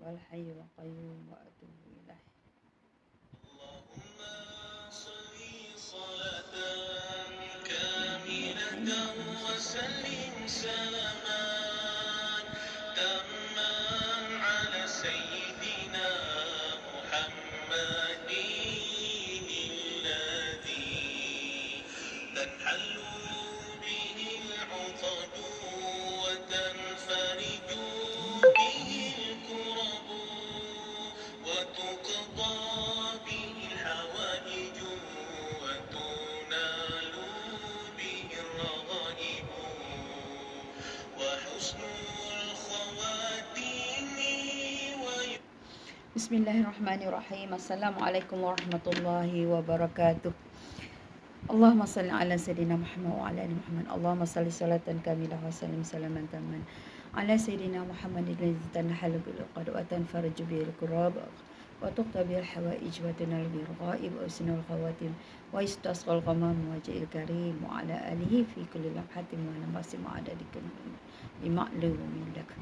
والحي القيوم وأتوب إليه. اللهم صل صلاة كاملة وسلم سلاما تاما على سيدنا محمد الذي تنحل به العقد وتنفرج به الكرب وتقضى به الحوائج وتنال به الرغائب وحسن الخواتيم Bismillahirrahmanirrahim. Assalamualaikum warahmatullahi wabarakatuh. Allahumma salli ala Sayyidina Muhammad wa ala ali Muhammad. Allahumma salli salatan kamilah wa sallim salaman taman ala Sayyidina Muhammad alladhi tanhalu bil uqad wa tanfaraju bil kurab wa tuqta bil hawaij wa tunal bil ghaib wa usnul khawatim wa istasqal ghamam wa ja'il karim wa ala alihi fi kulli lamhatin wa namasim adadikum bima'lumin lak.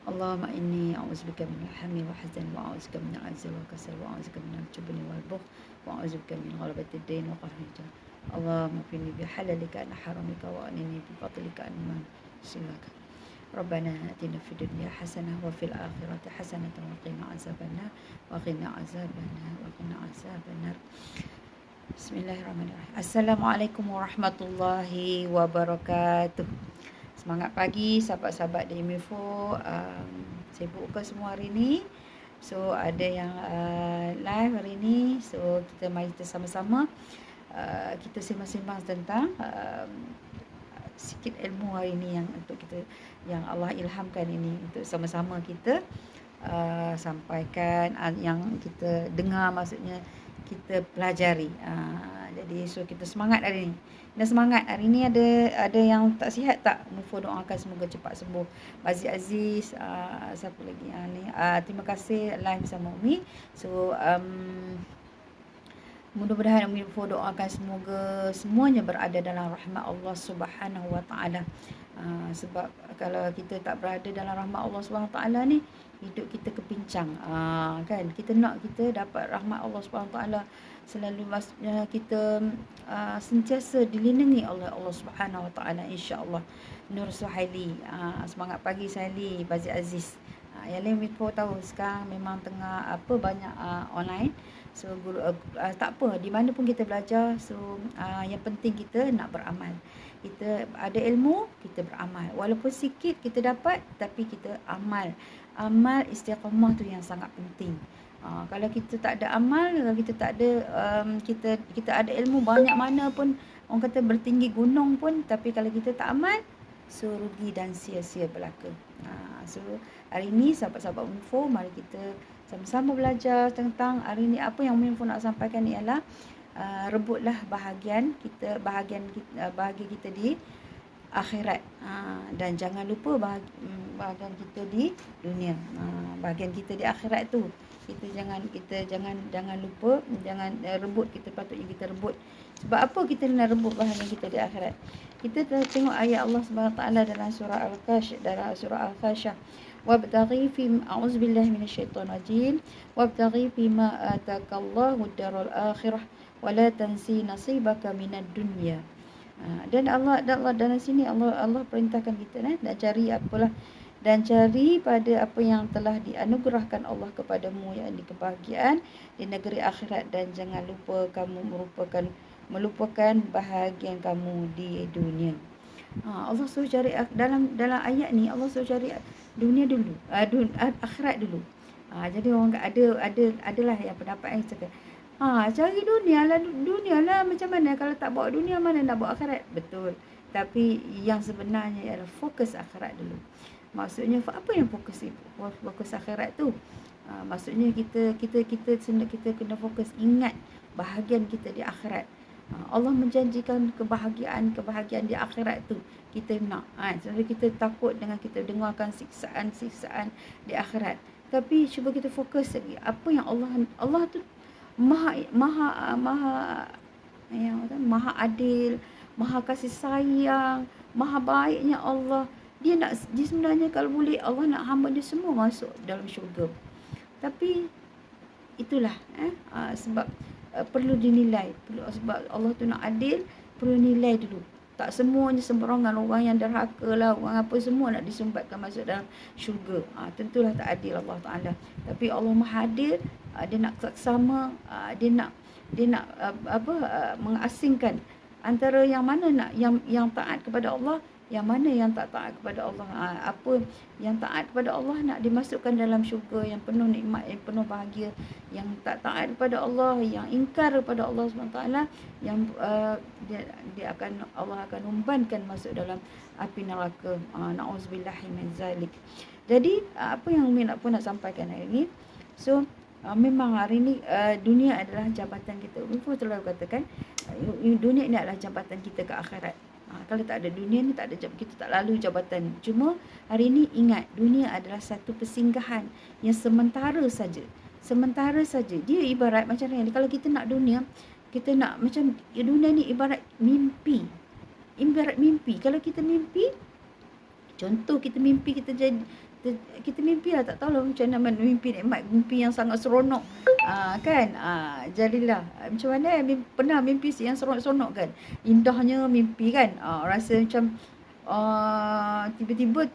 Allahumma inni a'udzubika min al-hammi wa hazan wa a'udzubika min al-'ajzi wa kasal wa a'udzubika min al-jubni wal bukhl wa a'udzubika min ghalabati ad-dain wa qahri al-rijal. Allahumma qini bi halalika an haramika wa anini bi fadlika an man siwaka. Rabbana atina fid dunya hasanah wa fil akhirati hasanah wa qina azabannar wa qina azabannar wa qina azabannar. Bismillahirrahmanirrahim. Assalamualaikum warahmatullahi wabarakatuh. Semangat pagi sahabat-sahabat di Info. Sibuk ke semua hari ni? So ada yang live hari ni. So mari kita sama-sama kita sembang-sembang tentang sikit ilmu hari ni yang untuk kita, yang Allah ilhamkan ini untuk sama-sama kita sampaikan, yang kita dengar, maksudnya kita pelajari. Jadi so kita semangat hari ni. Dan semangat hari ni ada yang tak sihat tak? Mufo doakan semoga cepat sembuh. Bazi Aziz, siapa lagi ni? Terima kasih live sama Umi. So mudah-mudahan Umi Mufo doakan semoga semuanya berada dalam rahmat Allah Subhanahu Wa Taala. Sebab kalau kita tak berada dalam rahmat Allah Subhanahu Wa Taala ni, hidup kita kepincang. Kan kita nak kita dapat rahmat Allah Subhanahu Wa Taala, selalu maksudnya kita sentiasa dilindungi oleh Allah Subhanahu Wa Taala, insya-Allah. Nur Suhaili, semangat pagi Suhaili. Bazi Aziz, yang lain Mipo tahu sekarang memang tengah banyak online. So guru, tak apa, di mana pun kita belajar. So yang penting kita nak beramal. Kita ada ilmu, kita beramal. Walaupun sikit kita dapat, tapi kita amal. Amal istiqamah tu yang sangat penting. Kalau kita tak ada amal, kalau kita tak ada kita ada ilmu banyak mana pun, orang kata bertinggi gunung pun, tapi kalau kita tak amal, so rugi dan sia-sia belaka. So hari ni sahabat-sahabat Info, mari kita sama-sama belajar tentang hari ni. Apa yang Info nak sampaikan ni ialah rebutlah bahagia kita di akhirat, dan jangan lupa bahagian kita di dunia. Bahagian kita di akhirat tu kita jangan lupa, jangan rebut. Kita patutnya kita rebut. Sebab apa kita nak rebut bahagian kita di akhirat? Kita tengok ayat Allah Subhanahu Taala dalam surah Al-Kasyf. Wabtaghi fi a'udzubillahi minasyaitonir rajim. Wabtaghi fi ma atakallahu ad-darul akhirah wa la tansi nasibaka minad dunya. Dan Allah dalam sini Allah perintahkan kita nak cari dan cari pada apa yang telah dianugerahkan Allah kepadamu, yakni kebahagiaan di negeri akhirat, dan jangan lupa kamu melupakan bahagian kamu di dunia. Allah suruh cari dalam ayat ni, Allah suruh cari dunia dulu, akhirat dulu. Jadi orang adalah yang pendapat yang cakap, cari dunia lah, macam mana kalau tak bawa dunia, mana nak bawa akhirat? Betul. Tapi yang sebenarnya ialah fokus akhirat dulu. Maksudnya apa yang fokus akhirat tu? Maksudnya kita kena fokus ingat bahagian kita di akhirat. Allah menjanjikan kebahagiaan di akhirat tu. Kita nak, jadi kita takut dengan kita dengarkan siksaan di akhirat. Tapi cuba kita fokus lagi apa yang Allah tu maha adil, maha kasih sayang, maha baiknya Allah. dia sebenarnya kalau boleh Allah nak hamba dia semua masuk dalam syurga. Tapi itulah sebab perlu dinilai, sebab Allah tu nak adil, perlu nilai dulu. Tak semuanya sembarangan, orang yang derhaka lah, orang apa semua nak disumbatkan masuk dalam syurga. Tentulah tak adil Allah Taala. Tapi Allah Maha adil, dia nak saksama, dia nak mengasingkan antara yang mana nak yang taat kepada Allah, yang mana yang tak taat kepada Allah. Apa yang taat kepada Allah nak dimasukkan dalam syurga yang penuh nikmat, yang penuh bahagia. Yang tak taat kepada Allah, yang ingkar kepada Allah SWT, yang Allah akan umpankan masuk dalam api neraka. Na'udzubillahi min zalik. Jadi apa yang Umi nak sampaikan hari ini. So memang hari ini dunia adalah jabatan kita. Umi telah katakan dunia ini adalah jabatan kita ke akhirat. Kalau tak ada dunia ni, tak ada kita tak lalu jabatan. Cuma hari ini ingat, dunia adalah satu persinggahan yang sementara saja. Sementara saja. Dia ibarat macam ni. Kalau kita nak dunia, kita nak macam dunia ni ibarat mimpi. Ibarat mimpi. Kalau kita mimpi, contoh kita mimpi kita mimpi lah, tak tahulah macam mana mimpi nikmat, mimpi yang sangat seronok. Kan? Jadilah macam mana pernah mimpi yang seronok-seronok kan? Indahnya mimpi kan? Rasa macam tiba-tiba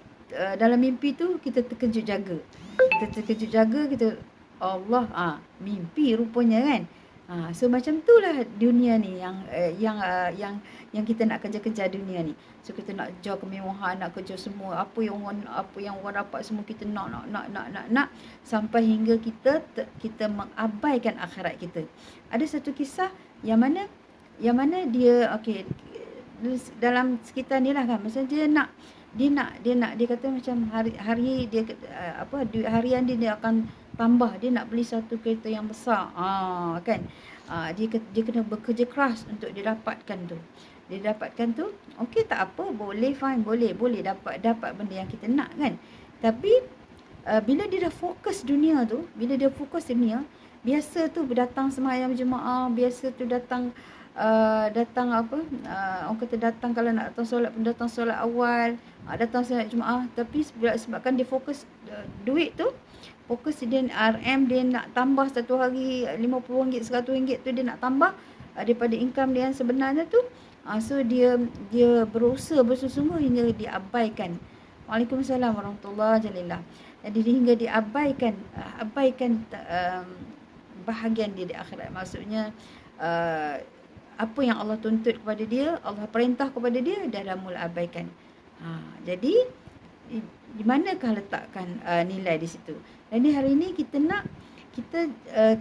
dalam mimpi tu kita terkejut jaga. Kita Allah, mimpi rupanya kan? So macam itulah dunia ni yang kita nak kejar-kejar dunia ni. So kita nak kejar kemewahan, nak kejar semua apa yang orang dapat semua kita nak sampai hingga kita mengabaikan akhirat kita. Ada satu kisah yang mana dia dalam sekitar ni lah kan, maksudnya dia kata macam hari dia duit harian dia akan tambah, dia nak beli satu kereta yang besar. Kan? Dia kena bekerja keras untuk dia dapatkan tu. Okey, tak apa, boleh, fine, boleh dapat benda yang kita nak kan. Tapi bila dia dah fokus dunia, biasa tu datang sembahyang berjemaah, biasa tu datang orang kata datang, kalau nak datang solat awal, datang solat jemaah. Tapi sebabkan dia fokus duit tu, fokus dia RM, dia nak tambah satu hari RM50, RM100 tu dia nak tambah daripada income dia yang sebenarnya tu. So dia berusaha bersungguh hingga diabaikan. Waalaikumsalam warahmatullahi wabarakatuh. Jadi hingga diabaikan bahagian dia di akhirat. Maksudnya apa yang Allah tuntut kepada dia, Allah perintah kepada dia, dia dah mula abaikan. Jadi di manakah letakkan nilai di situ? Jadi hari ini kita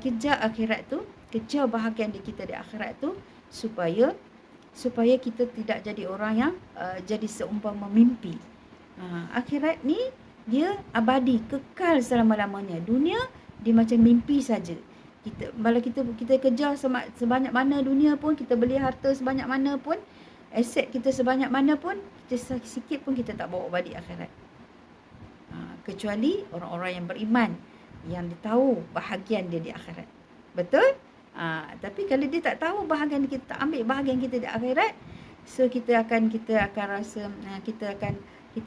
kejar akhirat tu, kejar bahagian kita di akhirat tu, supaya kita tidak jadi orang yang jadi seumpama mimpi. Akhirat ni dia abadi, kekal selama-lamanya. Dunia dia macam mimpi saja. Kita kejar sebanyak mana dunia pun, kita beli harta sebanyak mana pun, aset kita sebanyak mana pun, sikit pun kita tak bawa balik akhirat. Kecuali orang-orang yang beriman, yang dia tahu bahagian dia di akhirat. Betul? Tapi kalau dia tak tahu bahagian kita, tak ambil bahagian kita di akhirat, so kita akan rasa kita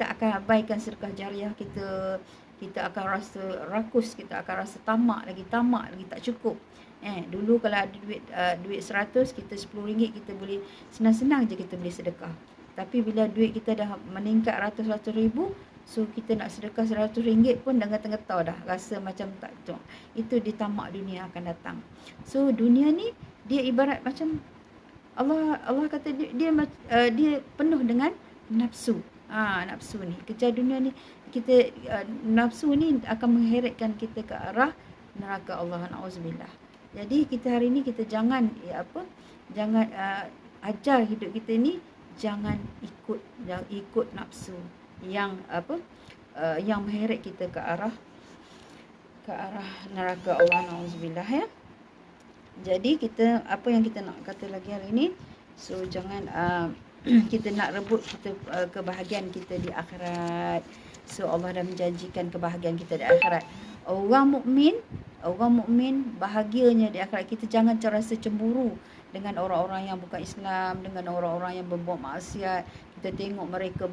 akan abaikan sedekah jariah kita. Kita akan rasa rakus, kita akan rasa tamak lagi tak cukup. Dulu kalau ada duit 100, kita RM10 kita boleh senang-senang je kita boleh sedekah. Tapi bila duit kita dah meningkat ratus-ratus ribu, so kita nak sedekah RM100 pun dah getah-getah dah, rasa macam tak cukup. Itu di tamak dunia akan datang. So dunia ni dia ibarat macam Allah kata dia penuh dengan nafsu. Nafsu ni, kejar dunia ni, kita nafsu ni akan mengheretkan kita ke arah neraka Allah. Na'udzubillah. Jadi kita hari ni kita jangan ajar hidup kita ni, jangan ikut nafsu yang mengheret kita ke arah neraka Allah. Na'udzubillah ya. Jadi kita apa yang kita nak kata lagi hari ni, so jangan kita nak rebut kebahagiaan kita di akhirat. So Allah dah menjanjikan kebahagiaan kita di akhirat. Orang mukmin Orang mukmin bahagianya di akhirat. Kita jangan terasa cemburu dengan orang-orang yang bukan Islam, dengan orang-orang yang berbuat maksiat. Kita tengok mereka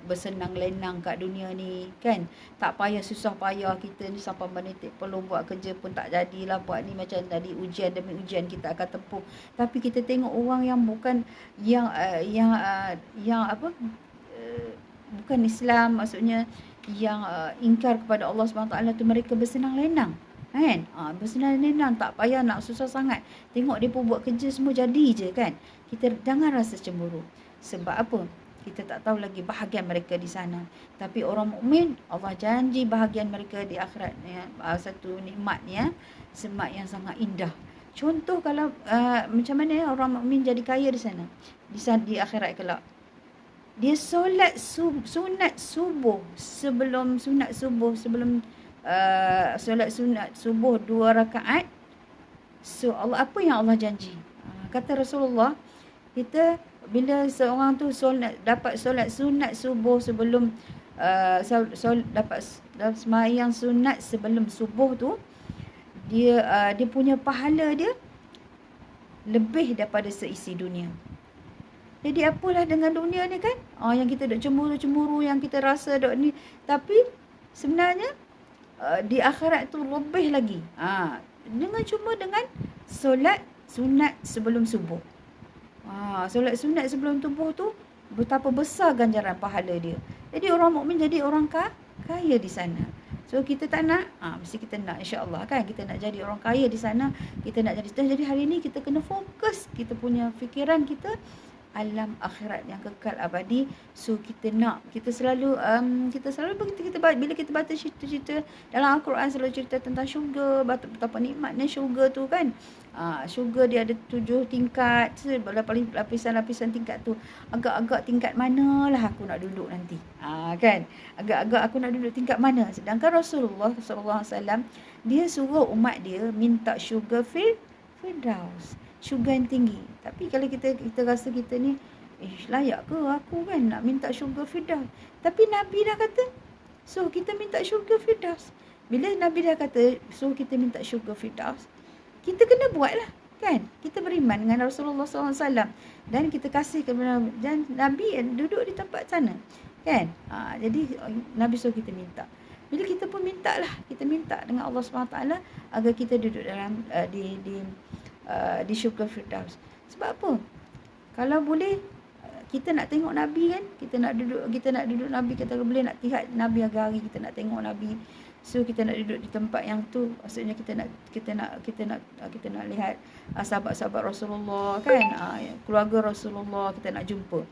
bersenang lenang kat dunia ni, kan? Tak payah susah payah kita ni sampai menitik perlu buat kerja pun tak jadilah, buat ni macam tadi ujian demi ujian kita akan tempuh. Tapi kita tengok orang yang bukan yang apa? Bukan Islam, maksudnya yang ingkar kepada Allah SWT tu, mereka bersenang lenang, kan? Bersenang lenang, tak payah nak susah sangat. Tengok dia pun buat kerja semua jadi je, kan? Kita jangan rasa cemburu. Sebab apa? Kita tak tahu lagi bahagian mereka di sana. Tapi orang mukmin, Allah janji bahagian mereka di akhirat, ya. Satu nikmat, ya, nikmat yang sangat indah. Contoh kalau macam mana orang mukmin jadi kaya di sana, di akhirat kelak. Dia solat sunat subuh sebelum solat sunat subuh 2 rakaat. So Allah, apa yang Allah janji? Kata Rasulullah, kita bila seorang tu dapat solat sunat subuh sebelum dapat sembahyang sunat sebelum subuh tu, dia punya pahala dia lebih daripada seisi dunia. Jadi apalah dengan dunia ni, kan? Yang kita duk cemburu-cemburu, yang kita rasa duk ni. Tapi sebenarnya di akhirat tu lebih lagi. Dengan solat sunat sebelum subuh. Solat sunat sebelum subuh tu betapa besar ganjaran pahala dia. Jadi orang mukmin jadi orang kaya di sana. So kita tak nak, mesti kita nak, insya-Allah, kan? Kita nak jadi orang kaya di sana. Kita nak jadi hari ni kita kena fokus kita punya fikiran kita alam akhirat yang kekal abadi. So kita selalu begitu, bila kita baca cerita-cerita dalam Al-Quran, selalu cerita tentang syurga, betapa nikmatnya syurga tu, kan? Syurga dia ada 7 tingkat, lapisan-lapisan tingkat tu. Agak-agak tingkat manalah aku nak duduk nanti, kan? Agak-agak aku nak duduk tingkat mana. Sedangkan Rasulullah SAW, dia suruh umat dia minta syurga Firdaus, syurga yang tinggi. Tapi kalau kita rasa kita ni, layak ke aku, kan, nak minta syurga Firdaus? Tapi Nabi dah kata suruh kita minta syurga Firdaus. Bila Nabi dah kata suruh kita minta syurga Firdaus, kita kena buat lah, kan? Kita beriman dengan Rasulullah SAW dan kita kasih kepada, dan Nabi duduk di tempat sana, kan? Jadi Nabi suruh kita minta. Bila kita pun minta lah, kita minta dengan Allah SWT agar kita duduk dalam di syurga Firdaus. Sebab apa? Kalau boleh kita nak tengok Nabi, kan? Kita nak duduk Nabi, kita boleh nak lihat Nabi hari-hari, kita nak tengok Nabi. So kita nak duduk di tempat yang tu, maksudnya kita nak lihat sahabat-sahabat Rasulullah, kan? Keluarga Rasulullah kita nak jumpa.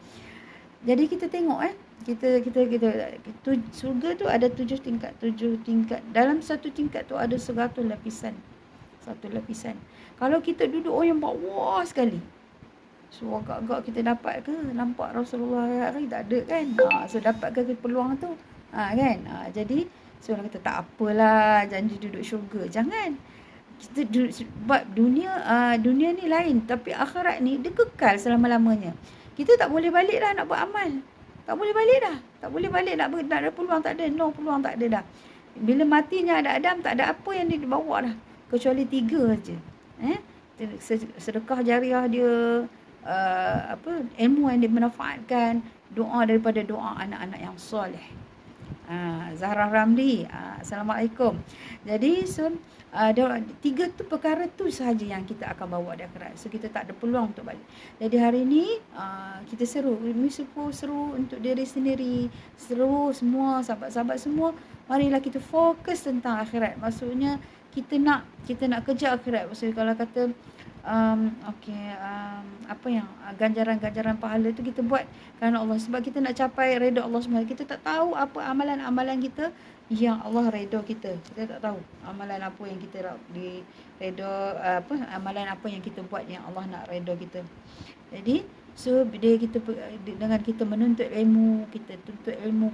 Jadi kita tengok, kita surga tu ada 7 tingkat. Dalam satu tingkat tu ada 100 lapisan. Satu lapisan. Kalau kita duduk yang bawah sekali, so agak-agak kita dapat ke nampak Rasulullah hari tak ada, kan? So dapat ke peluang tu, kan? Jadi so orang kata tak apalah, janji duduk syurga. Jangan. Kita duduk, sebab dunia ni lain, tapi akhirat ni dia kekal selama-lamanya. Kita tak boleh balik dah nak buat amal. Tak boleh balik dah. Tak boleh balik nak ada peluang, tak ada. No peluang tak ada dah. Bila matinya ada Adam, tak ada apa yang dia bawa dah, kecuali 3 saja. Sedekah jariah dia, ilmu yang dia manfaatkan, doa daripada doa anak-anak yang soleh. Zahra Ramli, Assalamualaikum. Jadi so 3 tu perkara tu sahaja yang kita akan bawa di akhirat. So kita tak ada peluang untuk balik. Jadi hari ni kita seru untuk diri sendiri, seru semua sahabat-sahabat semua. Marilah kita fokus tentang akhirat. Maksudnya kita nak kejar akhirat. Maksudnya kalau kata apa yang ganjaran-ganjaran pahala tu kita buat kerana Allah, sebab kita nak capai redha Allah SWT. Kita tak tahu apa amalan-amalan kita yang Allah redha kita. Kita tak tahu amalan apa yang kita amalan apa yang kita buat yang Allah nak redha kita. Jadi so dengan kita menuntut ilmu, kita tuntut ilmu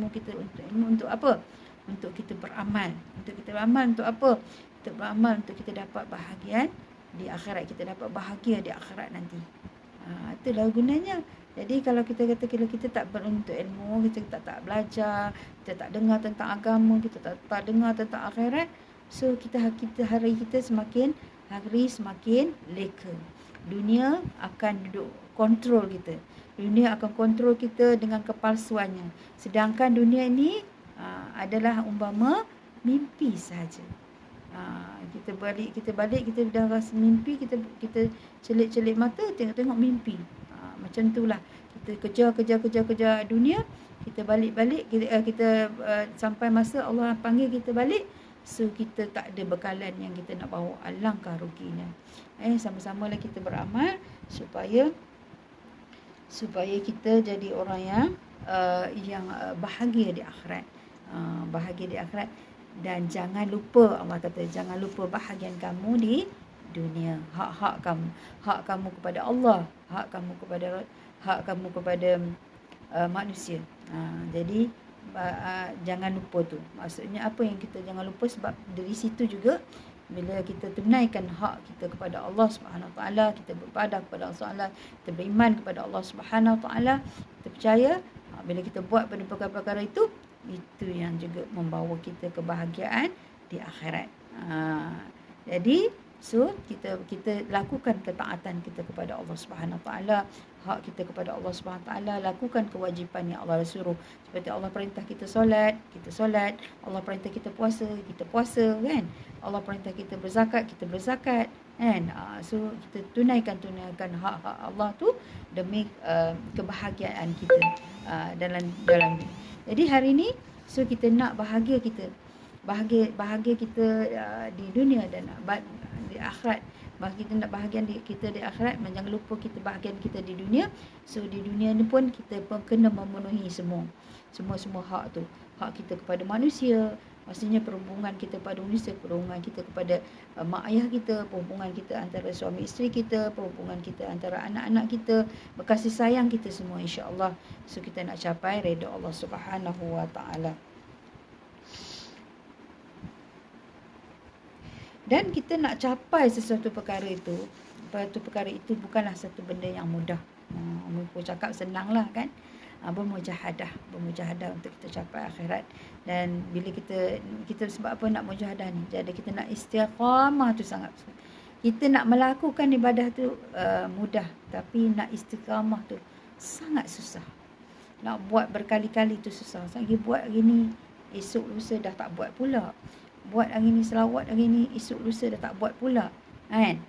kita untuk apa? Untuk kita beramal. Untuk apa? Untuk beramal untuk kita dapat bahagian di akhirat, kita dapat bahagia di akhirat nanti. Itulah gunanya. Jadi kalau kita kata kita tak beruntut ilmu, kita tak belajar, kita tak dengar tentang agama, kita tak dengar tentang akhirat, So hari kita semakin leka. Dunia akan duduk kontrol kita. Dunia akan kontrol kita dengan kepalsuannya. Sedangkan dunia ini adalah umpama mimpi saja. Kita balik kita dah rasa mimpi, kita celik-celik mata tengok mimpi. Macam itulah. Kita kejar dunia, kita balik kita sampai masa Allah panggil kita balik. So kita tak ada bekalan yang kita nak bawa. Alangkah ruginya. Sama-sama lah kita beramal supaya kita jadi orang yang bahagia di akhirat. Bahagia di akhirat. Dan jangan lupa, Allah kata, jangan lupa bahagian kamu di dunia. Hak kamu kepada Allah, hak kamu kepada manusia. Jadi jangan lupa tu. Maksudnya apa yang kita jangan lupa, sebab dari situ juga bila kita tunaikan hak kita kepada Allah Subhanahu Wa Taala, kita beribadah kepada Allah Subhanahu Wa Taala, kita beriman kepada Allah Subhanahu Wa Taala, kita percaya bila kita buat pada perkara-perkara itu yang juga membawa kita kebahagiaan di akhirat. Jadi kita lakukan ketaatan kita kepada Allah Subhanahu Wa Taala, hak kita kepada Allah Subhanahu Wa Taala, lakukan kewajipan yang Allah suruh. Seperti Allah perintah kita solat, kita solat. Allah perintah kita puasa, kita puasa, kan? Allah perintah kita berzakat, kita berzakat, kan? So kita tunaikan hak-hak Allah tu demi kebahagiaan kita dalam. Jadi hari ni kita nak bahagia kita di dunia dan di akhirat. Kita nak bahagian kita di akhirat, jangan lupa kita bahagian kita di dunia. So di dunia ni pun kita kena memenuhi semua hak tu. Hak kita kepada manusia, maksudnya perhubungan kita pada manusia, perhubungan kita kepada mak ayah kita, perhubungan kita antara suami isteri kita, perhubungan kita antara anak-anak kita, berkasih sayang kita semua, insya-Allah. So kita nak capai redha Allah Subhanahu Wa Taala. Dan kita nak capai sesuatu perkara itu bukanlah satu benda yang mudah. Aku cakap senanglah, kan? Bermujahadah untuk kita capai akhirat. Dan bila kita sebab apa nak mujahadah ni? Jadi kita nak istiqamah tu sangat. Kita nak melakukan ibadah tu mudah, tapi nak istiqamah tu sangat susah. Nak buat berkali-kali tu susah. Lagi buat hari ni, esok lusa dah tak buat pula. Buat hari ni selawat, hari ni esok lusa dah tak buat pula, kan?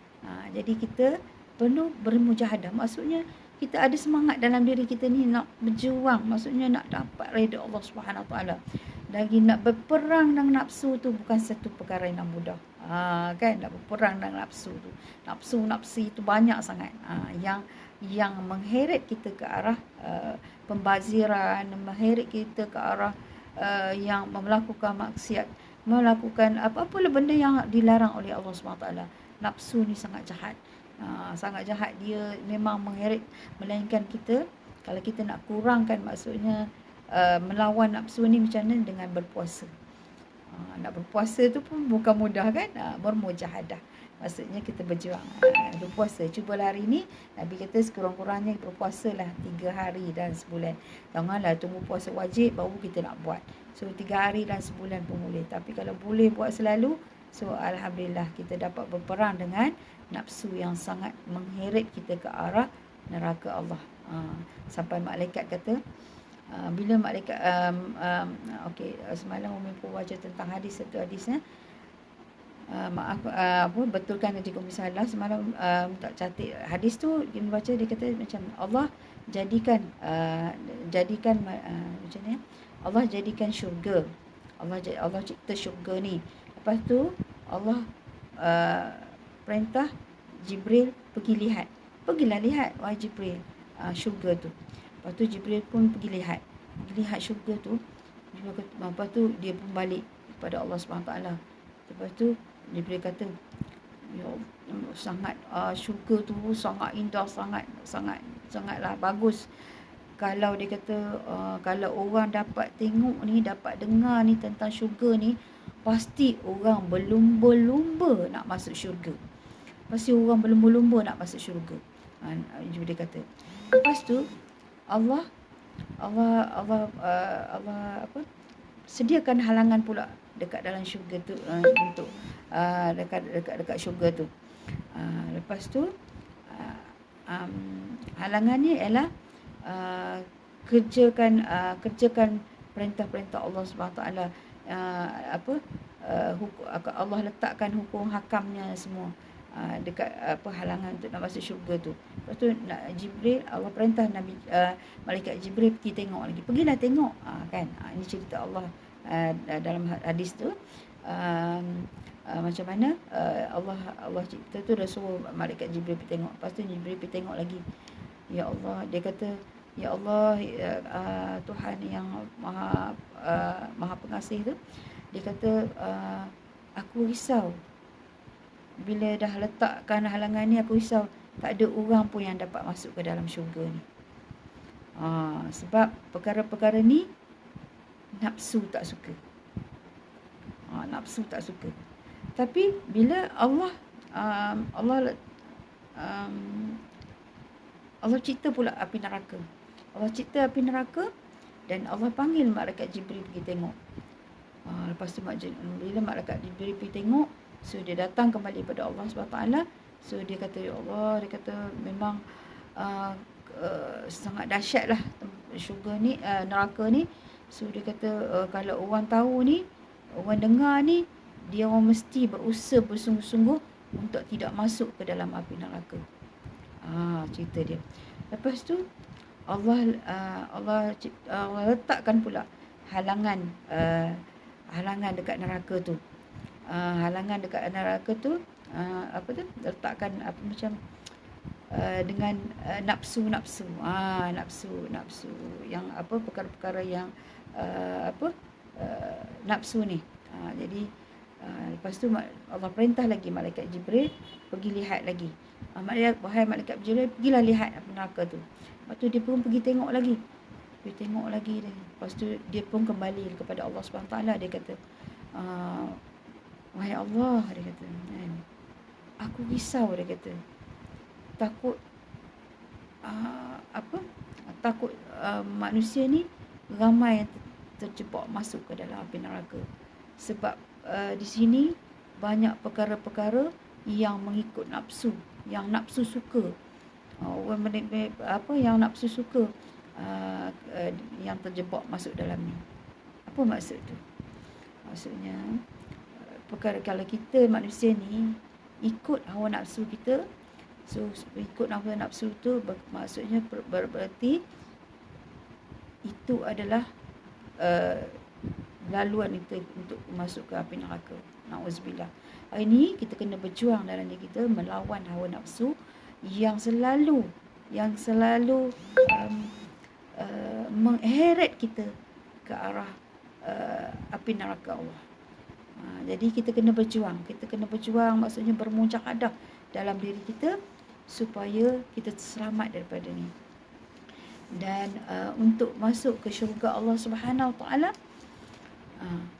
Jadi kita perlu bermujahadah. Maksudnya kita ada semangat dalam diri kita ni nak berjuang, maksudnya nak dapat redha Allah Subhanahu Wa Taala. Lagi nak berperang dengan nafsu tu bukan satu perkara yang mudah. Kan, nak berperang dengan nafsu tu. Nafsu itu banyak sangat. Yang mengheret kita ke arah pembaziran, mengheret kita ke arah yang melakukan maksiat, melakukan apa-apa benda yang dilarang oleh Allah SWT. Nafsu ni sangat jahat. Sangat jahat. Dia memang mengheret, melainkan kita, kalau kita nak kurangkan, maksudnya melawan nafsu ni macam mana? Dengan berpuasa. Nak berpuasa tu pun bukan mudah, kan? Bermujahadah. Maksudnya kita berjuang. Berpuasa. Cubalah hari ni, Nabi kata sekurang-kurangnya berpuasalah 3 hari dalam sebulan. Janganlah tunggu puasa wajib baru kita nak buat. So 3 hari dalam sebulan pun boleh. Tapi kalau boleh buat selalu, so alhamdulillah kita dapat berperang dengan nafsu yang sangat mengheret kita ke arah neraka Allah. Sampai malaikat kata, bila malaikat semalam Umi pun baca tentang satu hadisnya. Betulkan jika misalnya semalam tak cantik hadis tu, dia baca, dia kata macam Allah jadikan macam ni, Allah jadikan syurga. Allah cipta syurga ni. Lepas tu Allah perintah Jibril pergilah lihat wahai Jibril syurga tu. Lepas tu Jibril pun pergi lihat syurga tu. Lepas tu dia pun balik kepada Allah SWT. Lepas tu Jibril kata, ya sangat syurga tu sangat indah, sangatlah bagus. Kalau dia kata kalau orang dapat tengok ni, dapat dengar ni tentang syurga ni, pasti orang berlumba-lumba nak masuk syurga. Jibril kata. Lepas tu Allah sediakan halangan pula dekat dalam syurga tu, untuk dekat syurga tu. Lepas tu halangannya ialah kerjakan perintah-perintah Allah Subhanahu Wa Taala, Allah letakkan hukum hakamnya semua dekat halangan untuk nak masuk syurga tu. Lepas tu Jibril, Allah perintah Nabi malaikat Jibril pergi tengok lagi. Pergilah tengok, kan. Ini cerita Allah dalam hadis tu. Macam mana Allah cerita tu, dah suruh malaikat Jibril pergi tengok. Lepas tu Jibril pergi tengok lagi. Ya Allah, dia kata, ya Allah, Tuhan yang maha pengasih tu, dia kata, aku risau bila dah letakkan halangan ni, aku risau tak ada orang pun yang dapat masuk ke dalam syurga ni. Sebab perkara-perkara ni nafsu tak suka. Nafsu tak suka. Tapi bila Allah cipta pula api neraka. Allah cipta api neraka dan Allah panggil malaikat Jibril pergi tengok. Lepas tu bila malaikat Jibril pergi tengok, so dia datang kembali pada Allah SWT. So dia kata, ya Allah, dia kata memang sangat dahsyat lah syurga ni, neraka ni. So dia kata, kalau orang tahu ni, orang dengar ni, dia orang mesti berusaha bersungguh-sungguh untuk tidak masuk ke dalam api neraka. Cerita dia. Lepas tu Allah letakkan pula halangan dekat neraka tu. Halangan dekat neraka tu, letakkan macam dengan nafsu yang perkara-perkara yang nafsu ni. Jadi lepas tu Allah perintah lagi malaikat Jibril pergi lihat lagi. Wahai malaikat Jibril, pergilah lihat neraka tu. Lepas tu dia pun pergi tengok lagi. Lepas tu dia pun kembali kepada Allah SWT. Dia kata, wahai Allah, dia kata, aku risau, dia kata, takut manusia ni ramai yang terjebak masuk ke dalam api neraka. Sebab di sini banyak perkara-perkara yang mengikut nafsu, yang nafsu suka. Yang nafsu suka, yang terjebak masuk dalam ni. Apa maksud tu? Maksudnya, perkara kalau kita manusia ni ikut hawa nafsu kita, so ikut hawa nafsu tu maksudnya berarti itu adalah laluan kita untuk masuk ke api neraka. Na'udzubillah. Hari ni kita kena berjuang dalam diri kita melawan hawa nafsu yang selalu mengheret kita ke arah api neraka Allah. Jadi kita kena berjuang. Maksudnya bermujahadah dalam diri kita supaya kita selamat daripada ni. Dan untuk masuk ke syurga Allah Subhanahu Wa Taala,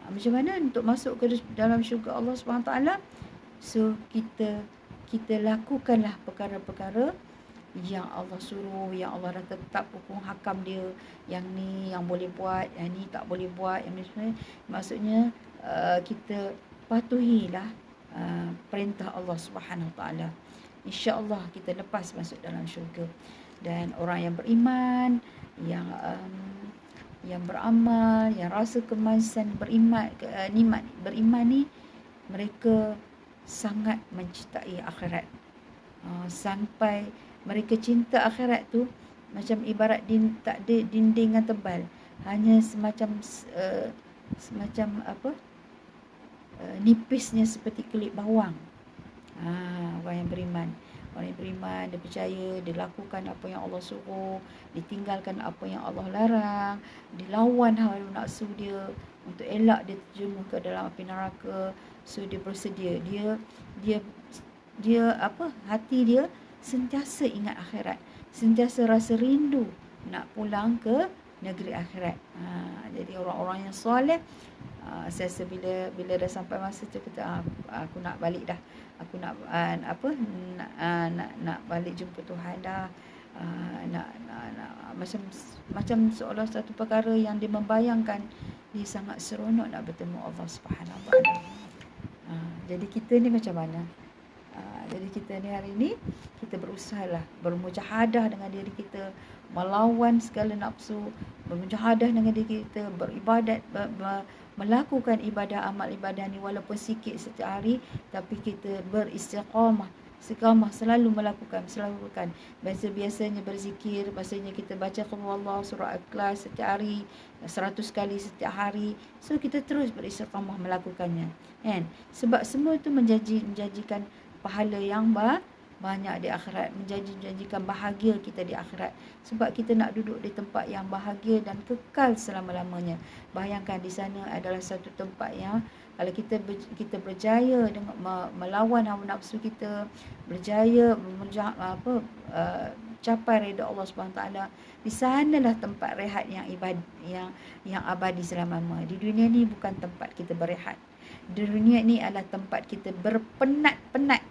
macam mana untuk masuk ke dalam syurga Allah Subhanahu Wa Taala? So kita lakukanlah perkara-perkara yang Allah suruh, yang Allah dah tetap hukum hakam dia. Yang ni yang boleh buat, yang ni tak boleh buat, yang ni sebenarnya. Maksudnya kita patuhilah perintah Allah Subhanahu Wa Taala. InsyaAllah kita lepas masuk dalam syurga. Dan orang yang beriman, yang beramal, yang rasa kemasan beriman ni, mereka sangat mencintai akhirat. Sampai mereka cinta akhirat tu macam ibarat tak ada dinding yang tebal, hanya semacam nipisnya seperti kelip bawang. Orang yang beriman, dia percaya, dia lakukan apa yang Allah suruh, ditinggalkan apa yang Allah larang, dilawan hawa nafsu dia untuk elak dia terjerumus ke dalam api neraka. So dia bersedia, dia hati dia sentiasa ingat akhirat, sentiasa rasa rindu nak pulang ke negeri akhirat. Jadi orang-orang yang soleh, saya rasa bila dah sampai masa tu kita aku nak balik dah, aku nak nak balik jumpa Tuhan dah. Nak macam seolah satu perkara yang dia membayangkan dia sangat seronok nak bertemu Allah Subhanahu Wa Taala. Jadi kita ni macam mana? Jadi kita ni hari ni kita berusahalah bermujahadah dengan diri kita, melawan segala nafsu, bermujahadah dengan diri kita, beribadat, melakukan ibadah, amal ibadah ni walaupun sikit setiap hari, tapi kita beristiqamah, selalu melakukan. Biasanya berzikir, biasanya kita baca qul huwallahu surah Al-Ikhlas setiap hari, 100 kali setiap hari. So kita terus beristiqamah melakukannya, kan? Sebab semua itu menjanjikan pahala yang banyak di akhirat, menjanjikan bahagia kita di akhirat. Sebab kita nak duduk di tempat yang bahagia dan kekal selama-lamanya. Bayangkan di sana adalah satu tempat yang kalau kita berjaya dengan melawan hawa nafsu kita, berjaya capai redha Allah Subhanahu taala, di sanalah tempat rehat yang abadi selama-lamanya. Di dunia ni bukan tempat kita berehat. Di dunia ni adalah tempat kita berpenat-penat.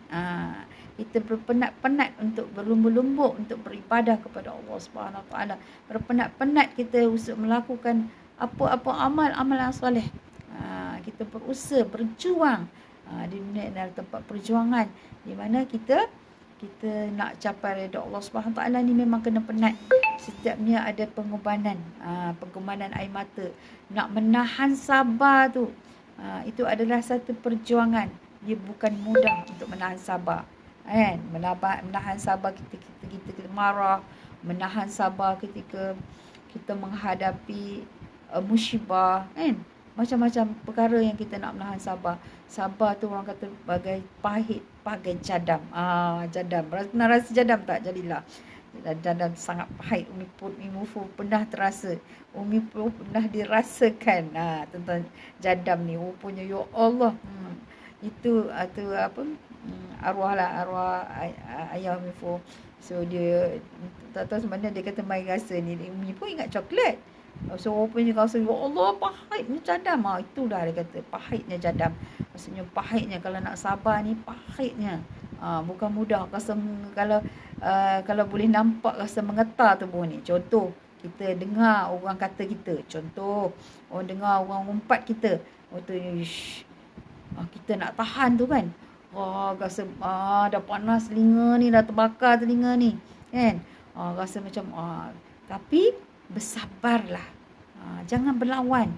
Kita berpenat-penat untuk berlumba-lumba untuk beribadah kepada Allah Subhanahu Wa Taala. Berpenat-penat kita untuk melakukan apa-apa amal-amal yang soleh. Kita berusaha, berjuang. Di dunia adalah tempat perjuangan di mana kita nak capai redha Allah Subhanahu Wa Taala ni memang kena penat. Setiapnya ada pengorbanan, pengorbanan air mata. Nak menahan sabar tu, itu adalah satu perjuangan. Dia bukan mudah untuk menahan sabar, kan? Menahan sabar kita marah, menahan sabar ketika kita menghadapi musibah, kan? Macam-macam perkara yang kita nak menahan sabar. Sabar tu orang kata bagai pahit, bagai jadam. Jadam. Pernah rasa jadam tak, Jalila? Jadam sangat pahit. Umi pun pernah terasa. Umi pun pernah dirasakan tentang jadam ni. Rupanya ya Allah. Itu apa? Arwah ayah Umi pun. So dia tak tahu sebenarnya dia kata mai rasa ni. Umi pun ingat coklat. So rupanya rasa ya Allah pahitnya jadam. Itu dah dia kata pahitnya jadam. Maksudnya pahitnya kalau nak sabar ni pahitnya. Bukan mudah. Rasa kalau boleh nampak rasa mengetar tubuh ni. Contoh kita dengar orang kata kita. Contoh orang dengar orang umpat kita. Kita nak tahan tu kan. Rasa dah panas telinga ni, dah terbakar telinga ni, kan? Rasa macam tapi bersabarlah. Jangan berlawan.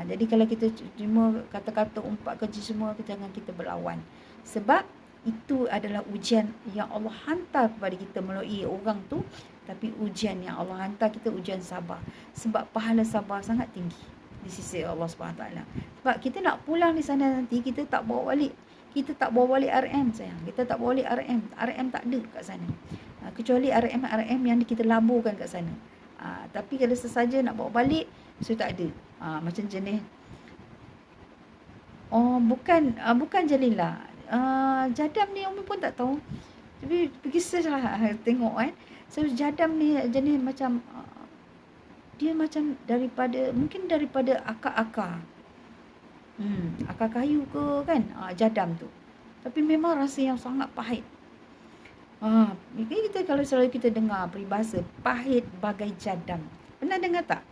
Jadi kalau kita terima kata-kata umpat keji semua, jangan kita berlawan. Sebab itu adalah ujian yang Allah hantar kepada kita melalui orang tu. Tapi ujian yang Allah hantar kita, ujian sabar. Sebab pahala sabar sangat tinggi di sisi Allah SWT. Sebab kita nak pulang di sana nanti, kita tak bawa balik. Kita tak bawa balik RM, sayang. Kita tak bawa balik RM. RM tak ada kat sana. Kecuali RM yang kita laburkan kat sana. Tapi kalau sesaja nak bawa balik, so tak ada. Macam jenis bukan Jalila. Jadam ni Umi pun tak tahu. Tapi pergi search lah, tengok kan. So jadam ni jenis macam dia macam mungkin daripada akar-akar. Akar kayu ke kan, jadam tu. Tapi memang rasa yang sangat pahit. Kita kalau selalu kita dengar peribahasa pahit bagai jadam. Pernah dengar tak?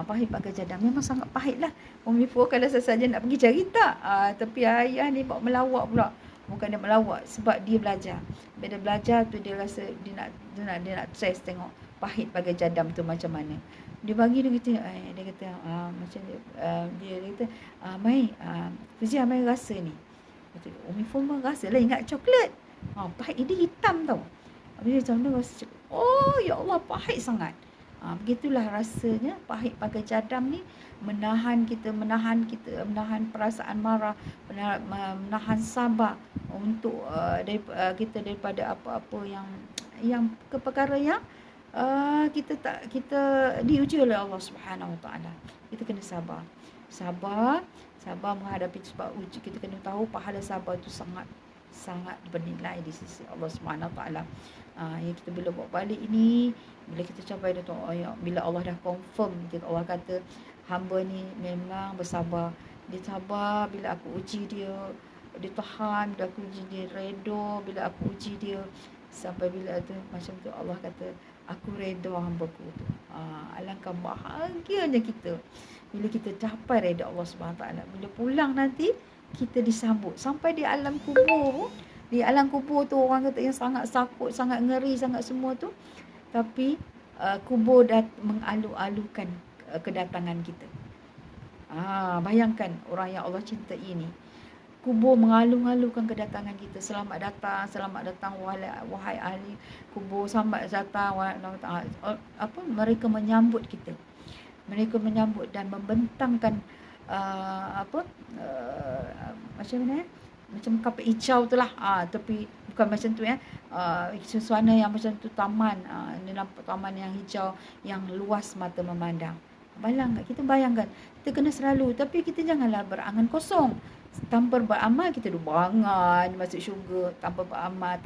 Pahit bagai jadam. Memang sangat pahit lah. Umi pun kalau sesaja nak pergi cari tak. Tapi ayah ni bawa melawak pula. Bukan dia melawak, sebab dia belajar. Bila dia belajar tu dia rasa dia nak stress tengok pahit bagai jadam tu macam mana. Dia bagi dia kata macam dia kata mai Fuzia mai rasa ni. Kata Umi pun rasa lah, ingat coklat. Pahit dia hitam tau. Habis macam tu rasa ya Allah pahit sangat. Begitulah rasanya pahit pakai jadam ni, menahan menahan perasaan marah, menahan sabar untuk kita daripada apa-apa yang perkara yang kita diuji oleh Allah Subhanahu Wa Taala. Kita kena sabar menghadapi sebab uji. Kita kena tahu pahala sabar itu sangat bernilai di sisi Allah Subhanahu Wa Taala. Yang kita bila bawa balik ini, bila kita capai dah tahu bila Allah dah confirm, Allah kata hamba ni memang bersabar. Dia sabar bila aku uji dia tahan, bila aku uji dia redha, bila aku uji dia sampai bila tu macam tu Allah kata Aku reda hamba-Ku tu. Alangkah bahagianya kita bila kita capai reda Allah Subhanahu taala. Bila pulang nanti kita disambut sampai di alam kubur. Di alam kubur tu orang kata yang sangat takut, sangat ngeri, sangat semua tu. Tapi kubur mengalu-alukan kedatangan kita. Bayangkan orang yang Allah cintai ini. Kubur mengalu-alukan kedatangan kita. Selamat datang wahai ahli kubur, selamat datang mereka menyambut kita. Mereka menyambut dan membentangkan macam mana macam kapal hijau tu lah, tapi bukan macam tu suasana yang macam tu taman, ni nampak taman yang hijau yang luas mata memandang. Kita bayangkan kita kena selalu, tapi kita janganlah berangan kosong. Tanpa beramal kita berangan masuk syurga, tanpa beramal,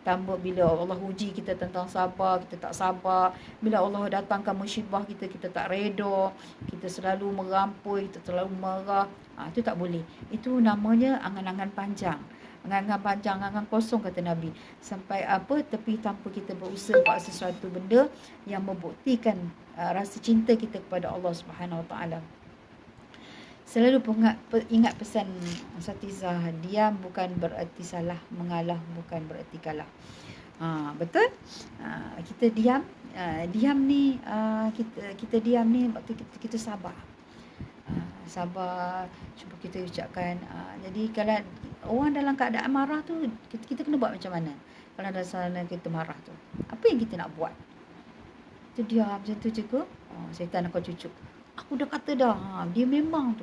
tanpa bila Allah uji kita tentang sabar, kita tak sabar. Bila Allah datangkan musibah kita tak reda, kita selalu merampui, kita selalu marah. Itu tak boleh. Itu namanya angan-angan panjang. Angan-angan panjang, angan kosong kata Nabi. Sampai tapi tanpa kita berusaha buat sesuatu benda yang membuktikan rasa cinta kita kepada Allah Subhanahu Wa Taala. Selalu ingat pesan Ustazah, diam bukan bererti salah, mengalah bukan bererti kalah. Betul? Kita diam, diam ni kita diam ni waktu kita sabar. Sabar, cuba kita ucapkan. Jadi kalau orang dalam keadaan marah tu, kita kena buat macam mana? Kalau dalam sana kita marah tu, apa yang kita nak buat? Kita diam macam tu je ke? Syaitan akan cucuk. Aku dah kata dah, dia memang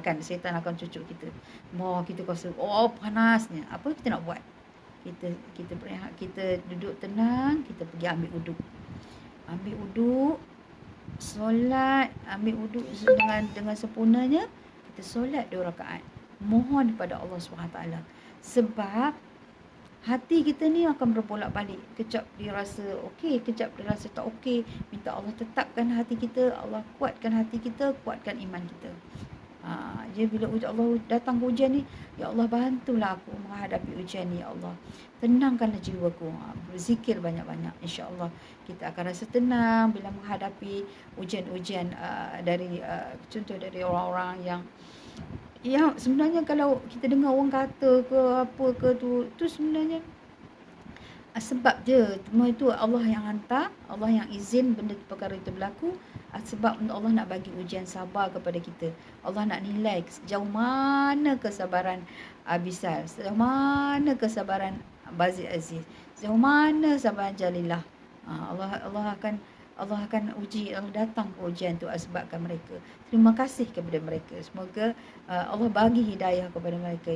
kan syaitan akan cucuk kita. Kita rasa panasnya. Apa kita nak buat? Kita berehat, kita duduk tenang, kita pergi ambil uduk. Ambil uduk, solat, ambil uduk dengan sempurnanya, kita solat 2 rakaat. Mohon kepada Allah SWT. Sebab hati kita ni akan berbolak-balik. Kejap dia rasa okey, kejap dia rasa tak okey. Minta Allah tetapkan hati kita, Allah kuatkan hati kita, kuatkan iman kita. Jadi bila Allah datang ujian ni, ya Allah bantulah aku menghadapi ujian ni ya Allah. Tenangkanlah jiwaku. Berzikir banyak-banyak, insya-Allah kita akan rasa tenang bila menghadapi ujian-ujian dari contoh dari orang-orang yang sebenarnya kalau kita dengar orang kata ke apa ke tu sebenarnya sebab je. Semua itu Allah yang hantar, Allah yang izin benda perkara itu berlaku. Sebab Allah nak bagi ujian sabar kepada kita. Allah nak nilai sejauh mana kesabaran Abisal, sejauh mana kesabaran Bazir Aziz, sejauh mana sabaran Jalillah. Allah akan uji, Allah datang ke ujian tu sebabkan mereka. Terima kasih kepada mereka. Semoga Allah bagi hidayah kepada mereka